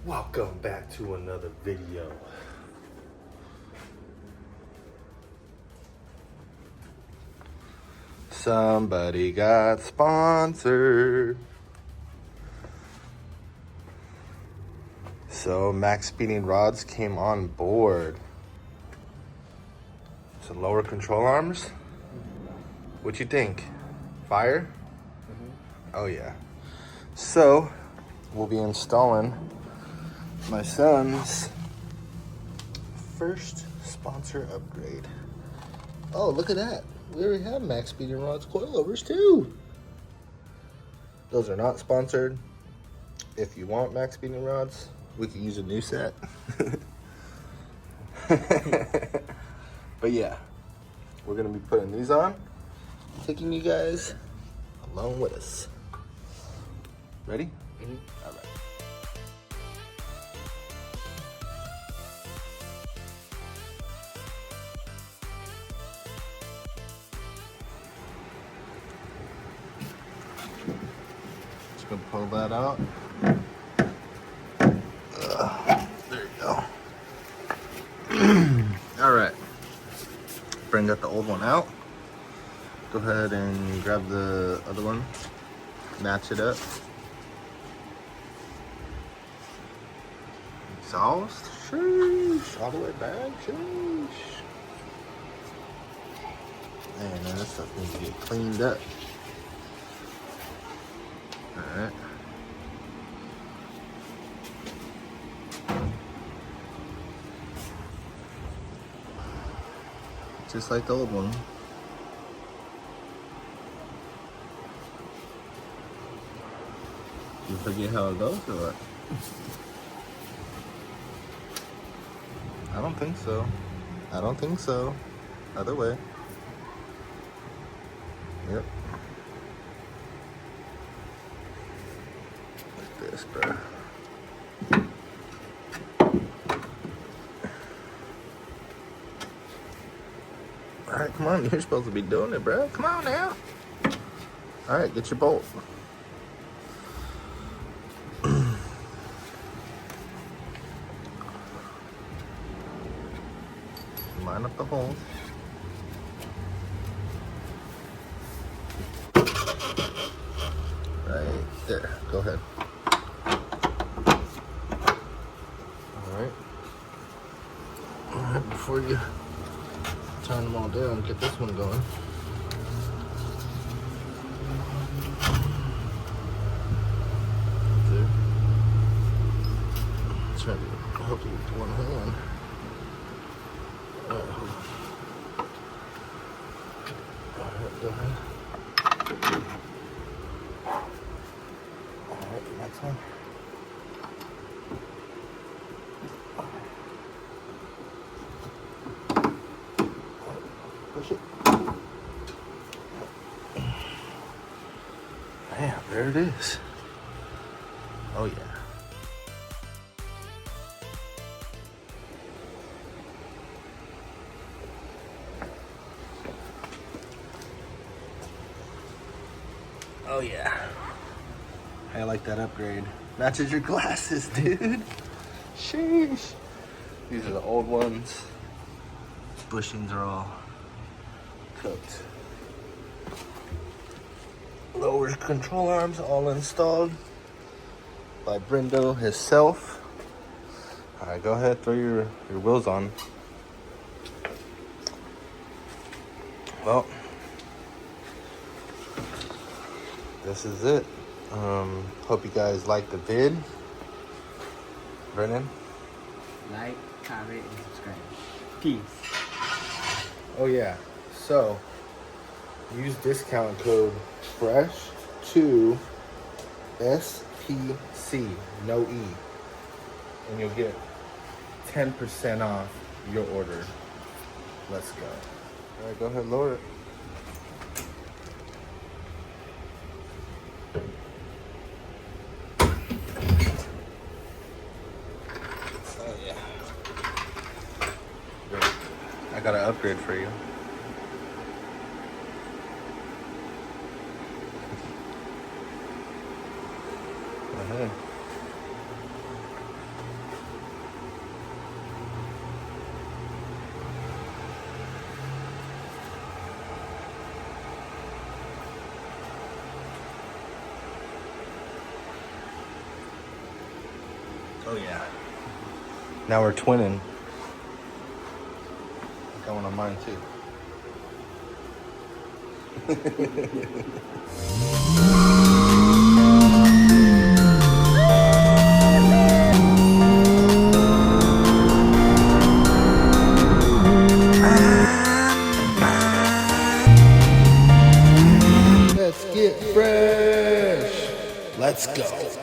Welcome back to another video. Somebody got sponsored. So Max Speeding Rods came on board. So lower control arms. What you think? Fire? Oh yeah. So we'll be installing my son's first sponsor upgrade. Oh, look at that. We already have Max Speeding Rods coilovers too. Those are not sponsored. If you want Max Speeding Rods, we could use a new set. But yeah, we're gonna be putting these on, taking you guys along with us. Ready? All right. Just gonna pull that out. There you go. All right. Bring the old one out. Go ahead and grab the other one. Match it up. Exhaust. Sheesh. All the way back. Sheesh. Man, this stuff needs to get cleaned up. All right. Just like the old one. You forget how it goes or what? I don't think so. I don't think so. Other way. Yep. Like this, bro. Alright, come on. You're supposed to be doing it, bro. Come on now. Alright, get your bolt. Line up the hole. Right there. Go ahead. Alright. Alright, before you turn them all down, get this one going. There. Try to help you with one hand. Alright, hold on. Alright, go ahead. Alright, next one. Push it. Damn, there it is. Oh yeah. Oh yeah. I like that upgrade. Matches your glasses, dude. Sheesh. These are the old ones. Bushings are all cooked. Lower control arms all installed by Brendo himself. All right, go ahead, throw your wheels on. Well, this is it. Hope you guys like the vid. Brennan? Like, comment, and subscribe. Peace. Oh yeah, so use discount code FRESH2 SPC, no E, and you'll get 10% off your order. Let's go. All right, go ahead, lower it. Oh yeah. I got an upgrade for you. Go ahead. Oh yeah. Now we're twinning. Going on mine too. Let's get fresh. Let's go.